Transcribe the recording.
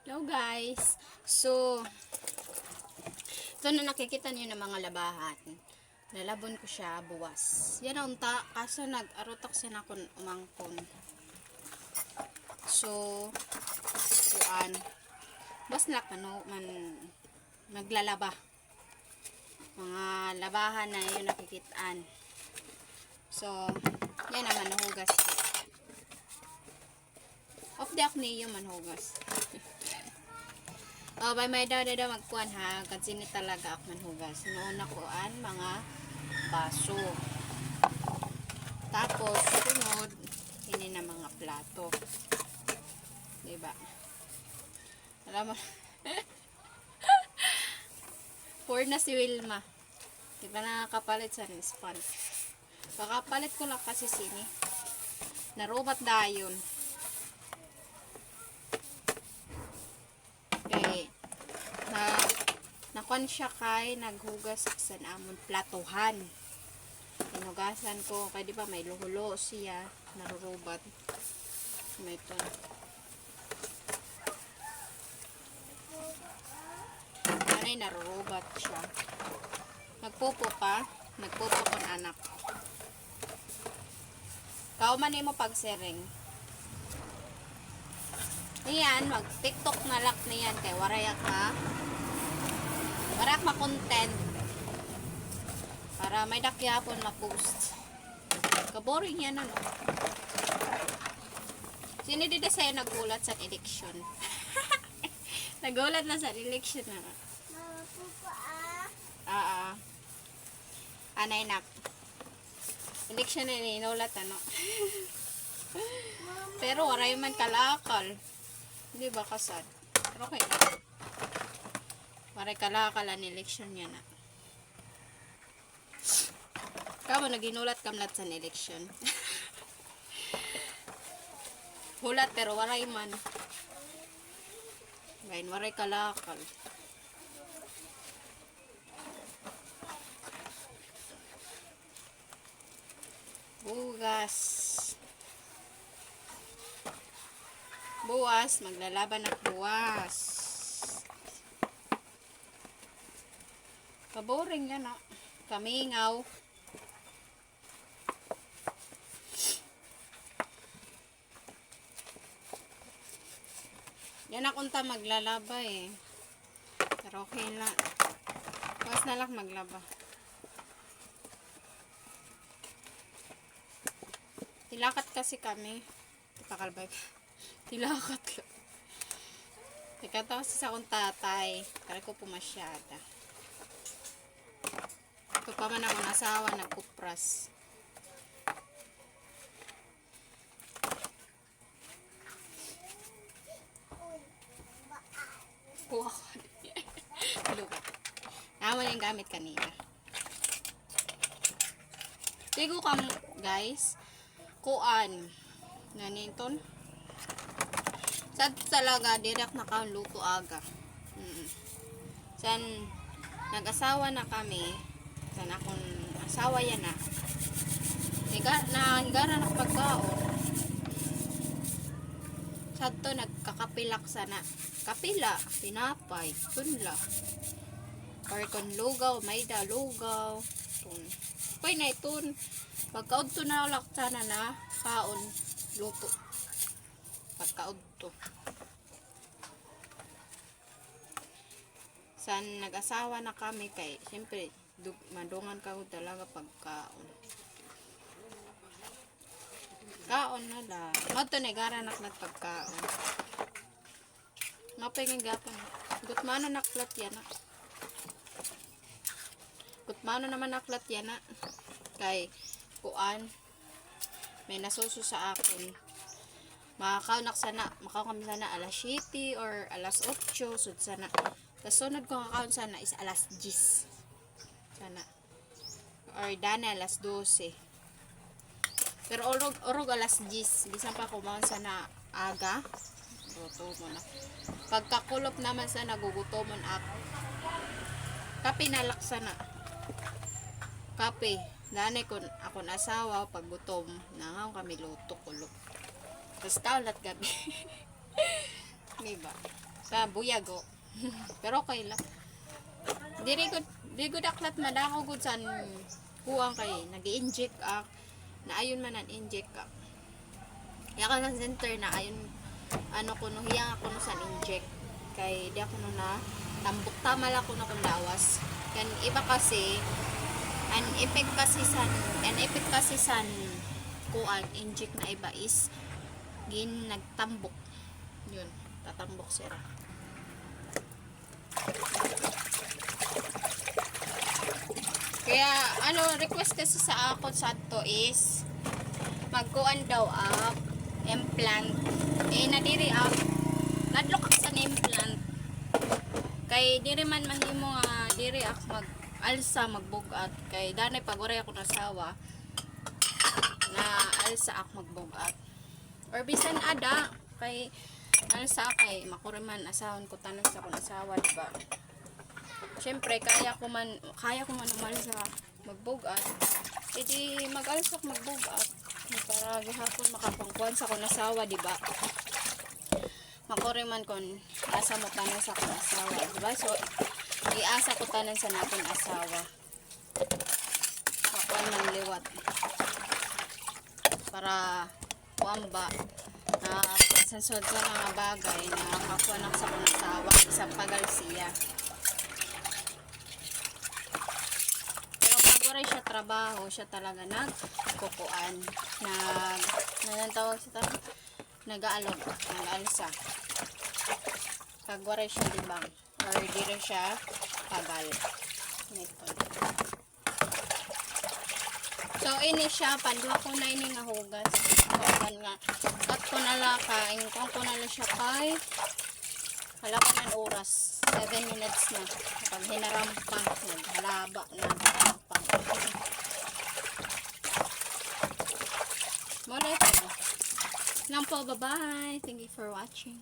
Hello guys. So, ito na nakikita niyo ng mga labahan. Lalabon ko siya buwas. Yan ang unta kaso nag-arotak siya na kun umangkon. So, kuan. Bas na kano man naglalaba. Mga labahan na yun nakikitaan. So, yan naman nahugas ko. Off the ako niyo manhugas. Oh, by my daw magkuhan ha. Kasi ni talaga ako manhugas. Noon nakuan mga baso. Tapos, sunod, ini na mga plato. Diba? Alam mo, poor na si Wilma. Diba nakakapalit sa sponge. Kakapalit ko lang kasi sini. Narobat dayon. Okay. Nakon siya kay naghugas sa amon platuhan. Hinugasan ko kay di ba may luhulo siya narurubat. May ito. Anay narurubat siya. Nagpupo pa. Nagpupo kon anak. Kauman mo pagsering. Ayan, mag-tiktok na lak na yan kay warayak ha. Warayak ma-content. Para may dakyapon ma-post. Kaboring yan ano. Sino dito sa'yo nagulat sa election? Nagulat na sa election na. Anay nak. Election na ninulat ano. Pero waray man kalakal. Hindi ba kasad? Pero okay. Waray kalakal ang election niya na. Kamo naginulat kamlat sa election. Hulat pero waray man. Ngayon waray kalakal. Bugas. Buwas, maglalaban ng buwas. Kaboring yan ah. Kamingaw. Yan akunta maglalaba eh. Pero okay lang. Buwas na lang maglaba. Tilakat kasi kami. Takalbay. Tilakat lang. Teka kasi sa akong tatay. Kaya ko pumasyada. Ito pa man ako nasawa, nagkupras. Kuha ko. Lugat. Naman yung gamit kanina. Tigo kam, guys. Kuan. Naninton. Sad talaga direct na kaon luto aga. San nag-asawa na kami. San akong asawa yan na. Higara na pagkaon. Sad to nagkakapilak sana. Kapila, pinapay, tunla. Or kon lugaw, mayda lugaw. Tun. Pwede na itun. Pagkaod to na ulak sana na kaon luto. Pagkaod to. San nag-asawa na kami kay siyempre madungan ka talaga pagkaon. Kaon na la. Mato negara nak nagpagkaon. Mapay nga gapon. Gutmano naklat yan na. Gutmano naman naklat yan na. Kay kuan may nasuso sa akon. Makakaunak sana, makakami sana alas 7 or alas 8 sud sana. Kasunod ko kakaon sana is alas 10 sana. Or dana alas 12. Pero orog alas 10. Bisan pa kumaon sana aga. Gutomon na. Pagkakulop naman sana gugutomon ako. Kape nalak sana. Kape. Dani kon ako asawa pag gutom nangaw kami luto kulop. Tapos kaulat gabi. Diba? Sa buyago. Pero okay lang. Di gud aklat madako gud san kuang kay nag-inject naayon man an inject ka. Ya ka sa center na ayon ano ko no hiyang ako no san inject kay di ako no na tambok tama lang ko na kung lawas. Kan iba kasi an effect kasi san kuang inject na iba is gin nagtambok. Yun, tatambok sila. Kaya request kasi sa ako sa to is magkuan daw implant. Nadiri nadlok sa implant. Kay diri man mahimo diri mag-alsa magbugat kay danay pagoray ako nasawa na alsa ako magbugat. Or bisan ada kay alsa kay makuriman asahon ko tanan sa akong asawa, diba? Syempre kaya ko man umalsa magbugat. Edi mag-alsa magbugat para gihapon makapangkuan sa akong asawa, diba? Makuriman kon asa mo tanan sa akong asawa, diba? So iasa ko tanan sa natin asawa. Pakuan man liwat. Para kuan ba sa sod sa mga bagay na kakuan ako sa akong asawa isang pagal siya. Pero pag wala siya trabaho, siya talaga nagkukuan. Nanang tawag sa tawag? Nag-aalog, nag-alsa. Pag wala siya libang or di rin siya pagal. So ini siya padua ko na ini nga hugas. Kuan nga kat ko na la kay kung ko na la siya kay hala ko man oras 7 minutes na pag hinarampan naghalaba na nagharampan. Mula ito lang po, bye bye, thank you for watching.